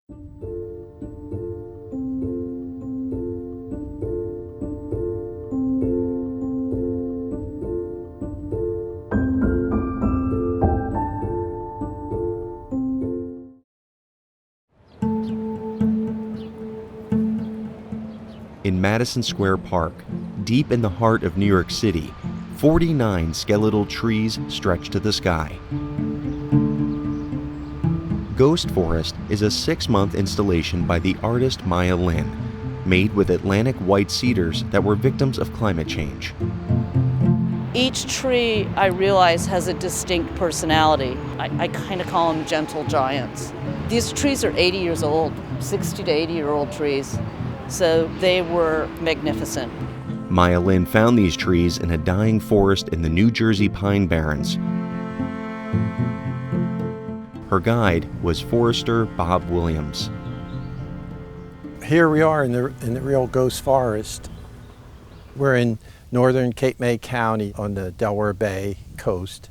In Madison Square Park, deep in the heart of New York City, 49 skeletal trees stretch to the sky. Ghost Forest is a 6-month installation by the artist Maya Lin, made with Atlantic white cedars that were victims of climate change. Each tree, I realize, has a distinct personality. I kind of call them gentle giants. These trees are 80 years old, 60 to 80-year-old trees, so they were magnificent. Maya Lin found these trees in a dying forest in the New Jersey Pine Barrens. Her guide was forester Bob Williams. Here we are in the real ghost forest. We're in northern Cape May County on the Delaware Bay coast.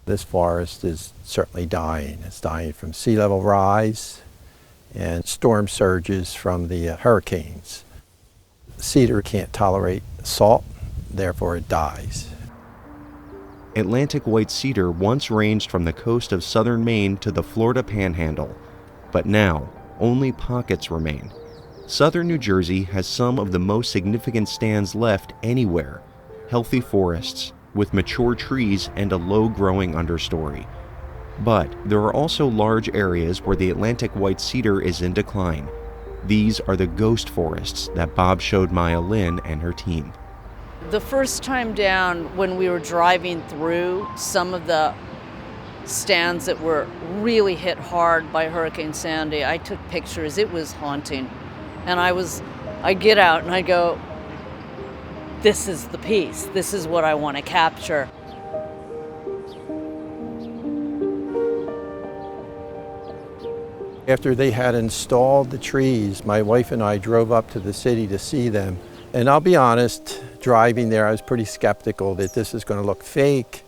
This forest is certainly dying. It's dying from sea level rise and storm surges from the hurricanes. Cedar can't tolerate salt, therefore it dies. Atlantic white cedar once ranged from the coast of southern Maine to the Florida Panhandle, but now only pockets remain. Southern New Jersey has some of the most significant stands left anywhere, healthy forests with mature trees and a low-growing understory. But there are also large areas where the Atlantic white cedar is in decline. These are the ghost forests that Bob showed Maya Lin and her team. The first time down, when we were driving through some of the stands that were really hit hard by Hurricane Sandy, I took pictures. It was haunting. And I get out and I go, this is the piece. This is what I want to capture. After they had installed the trees, my wife and I drove up to the city to see them. And I'll be honest, driving there, I was pretty skeptical that this is going to look fake.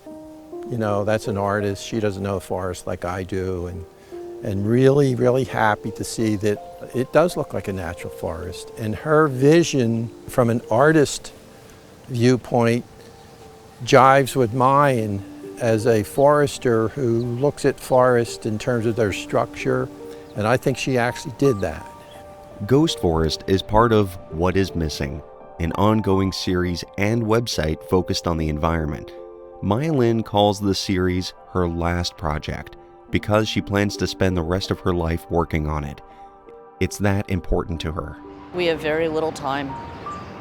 You know, that's an artist. She doesn't know the forest like I do. And really, really happy to see that it does look like a natural forest. And her vision from an artist viewpoint jives with mine as a forester who looks at forest in terms of their structure. And I think she actually did that. Ghost Forest is part of What is Missing, an ongoing series and website focused on the environment. Maya Lin calls the series her last project because she plans to spend the rest of her life working on it. It's that important to her. We have very little time,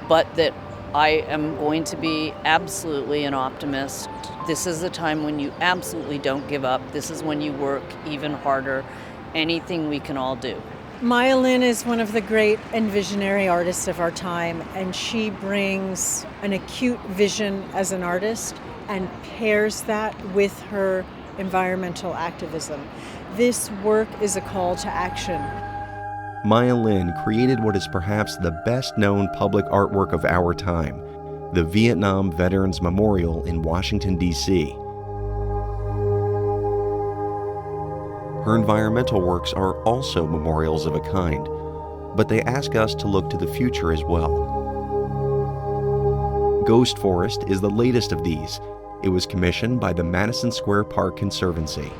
but that I am going to be absolutely an optimist. This is a time when you absolutely don't give up. This is when you work even harder. Anything we can all do. Maya Lin is one of the great and visionary artists of our time, and she brings an acute vision as an artist and pairs that with her environmental activism. This work is a call to action. Maya Lin created what is perhaps the best-known public artwork of our time, the Vietnam Veterans Memorial in Washington, D.C. Her environmental works are also memorials of a kind, but they ask us to look to the future as well. Ghost Forest is the latest of these. It was commissioned by the Madison Square Park Conservancy.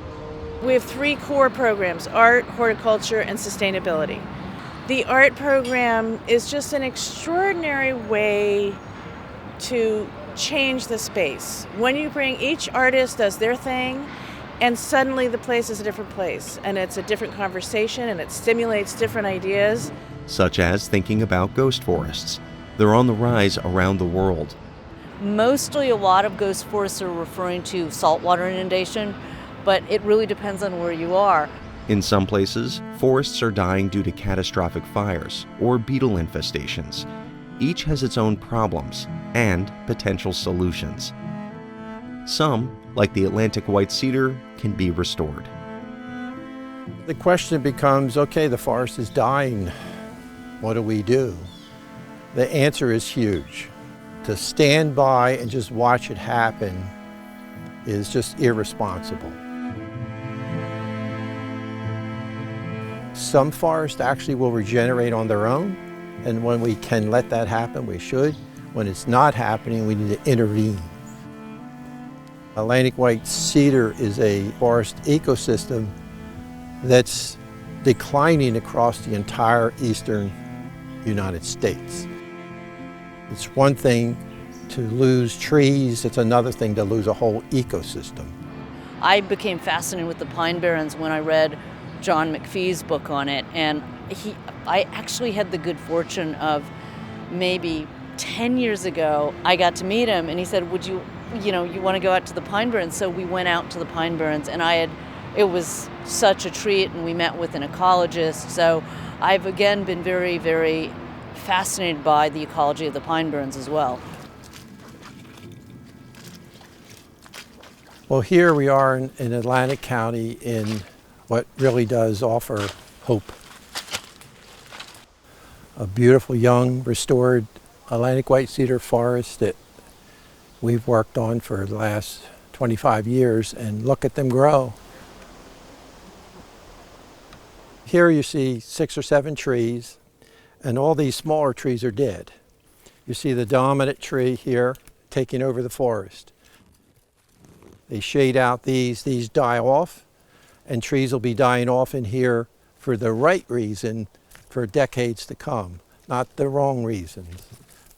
We have 3 core programs: art, horticulture, and sustainability. The art program is just an extraordinary way to change the space. When you bring each artist does their thing, and suddenly the place is a different place, and it's a different conversation, and it stimulates different ideas. Such as thinking about ghost forests. They're on the rise around the world. Mostly a lot of ghost forests are referring to saltwater inundation, but it really depends on where you are. In some places, forests are dying due to catastrophic fires or beetle infestations. Each has its own problems and potential solutions. Some, like the Atlantic white cedar, can be restored. The question becomes, okay, the forest is dying. What do we do? The answer is huge. To stand by and just watch it happen is just irresponsible. Some forests actually will regenerate on their own, and when we can let that happen, we should. When it's not happening, we need to intervene. Atlantic white cedar is a forest ecosystem that's declining across the entire eastern United States. It's one thing to lose trees, it's another thing to lose a whole ecosystem. I became fascinated with the Pine Barrens when I read John McPhee's book on it, and I actually had the good fortune of maybe 10 years ago, I got to meet him, and he said, would you want to go out to the Pine Barrens? So we went out to the Pine Barrens, and it was such a treat, and we met with an ecologist. So I've again been very, very fascinated by the ecology of the Pine Barrens as well. Well, here we are in Atlantic County in what really does offer hope. A beautiful, young, restored Atlantic white cedar forest that we've worked on for the last 25 years, and look at them grow. Here you see 6 or 7 trees, and all these smaller trees are dead. You see the dominant tree here taking over the forest. They shade out these die off, and trees will be dying off in here for the right reason for decades to come, not the wrong reasons.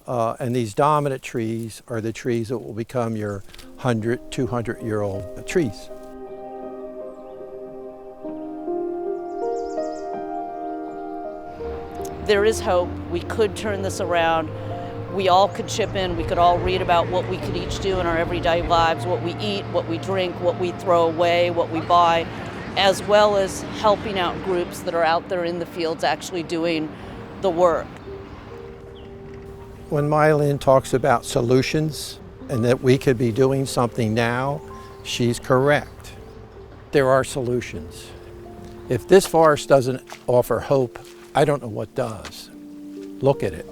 And these dominant trees are the trees that will become your 100, 200-year-old trees. There is hope. We could turn this around. We all could chip in. We could all read about what we could each do in our everyday lives, what we eat, what we drink, what we throw away, what we buy, as well as helping out groups that are out there in the fields actually doing the work. When Mylyn talks about solutions and that we could be doing something now, she's correct. There are solutions. If this forest doesn't offer hope, I don't know what does. Look at it.